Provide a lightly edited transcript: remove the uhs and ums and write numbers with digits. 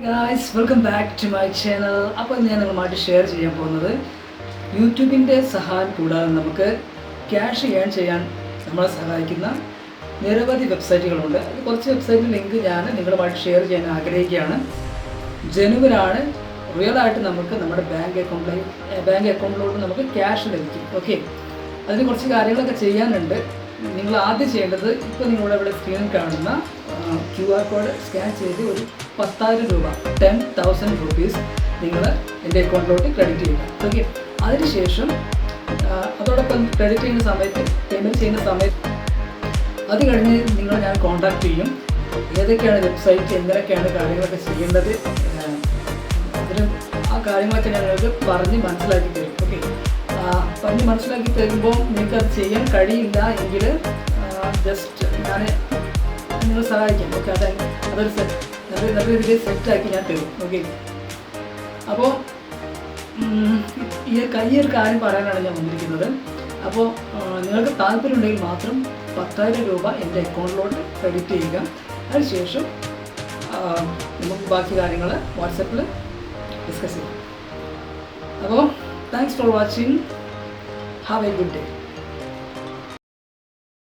Guys welcome back to my channel. അപ്പോൾ ഞാൻ നിങ്ങളുമായിട്ട് ഷെയർ ചെയ്യാൻ പോകുന്നത് യൂട്യൂബിൻ്റെ സഹായം കൂടാതെ നമുക്ക് ക്യാഷ് ഏൺ ചെയ്യാൻ നമ്മളെ സഹായിക്കുന്ന നിരവധി വെബ്സൈറ്റുകളുണ്ട്. അത് കുറച്ച് വെബ്സൈറ്റിൻ്റെ ലിങ്ക് ഞാൻ നിങ്ങളുമായിട്ട് ഷെയർ ചെയ്യാൻ ആഗ്രഹിക്കുകയാണ്. ജനുവനാണ്, റിയലായിട്ട് നമുക്ക് നമ്മുടെ ബാങ്ക് അക്കൗണ്ടിലോട്ട് നമുക്ക് ക്യാഷ് ലഭിക്കും. ഓക്കെ, അതിന് കുറച്ച് കാര്യങ്ങളൊക്കെ ചെയ്യാനുണ്ട്. നിങ്ങൾ ആദ്യം ചെയ്യേണ്ടത് ഇപ്പോൾ നിങ്ങളുടെ ഇവിടെ സ്ക്രീനിൽ കാണുന്ന QR കോഡ് സ്കാൻ ചെയ്ത് ഒരു 10,000 രൂപ 10,000 rupees നിങ്ങൾ എൻ്റെ അക്കൗണ്ടിലോട്ട് ക്രെഡിറ്റ് ചെയ്യുക. ഓക്കെ, അതിനുശേഷം അതോടൊപ്പം ക്രെഡിറ്റ് ചെയ്യുന്ന സമയത്ത് പേയ്മെൻറ്റ് ചെയ്യുന്ന സമയത്ത് അത് കഴിഞ്ഞ് ഞാൻ കോൺടാക്റ്റ് ചെയ്യും. ഏതൊക്കെയാണ് വെബ്സൈറ്റ്, എങ്ങനെയൊക്കെയാണ് കാര്യങ്ങളൊക്കെ ചെയ്യേണ്ടത്, അതിന് ആ കാര്യങ്ങളൊക്കെ ഞാൻ നിങ്ങൾക്ക് പറഞ്ഞ് മനസ്സിലാക്കി തരും. ഓക്കെ, പറഞ്ഞ് മനസ്സിലാക്കി തരുമ്പോൾ നിങ്ങൾക്ക് അത് ചെയ്യാൻ കഴിയില്ല എങ്കിൽ ജസ്റ്റ് ഞാൻ നിങ്ങൾ സഹായിക്കാം. ഓക്കെ, അതൊരു നല്ല രീതിയിൽ സെറ്റാക്കി ഞാൻ തരും. ഓക്കെ, അപ്പോൾ ഈ ഒരു കാര്യം പറയാനാണ് ഞാൻ വന്നിരിക്കുന്നത്. അപ്പോൾ നിങ്ങൾക്ക് താല്പര്യമുണ്ടെങ്കിൽ മാത്രം 10,000 രൂപ എൻ്റെ അക്കൗണ്ടിലോട്ട് ക്രെഡിറ്റ് ചെയ്യുക. അതിനുശേഷം നമുക്ക് ബാക്കി കാര്യങ്ങൾ വാട്സപ്പിൽ ഡിസ്കസ് ചെയ്യാം. അപ്പോൾ thanks for watching. Have A good day.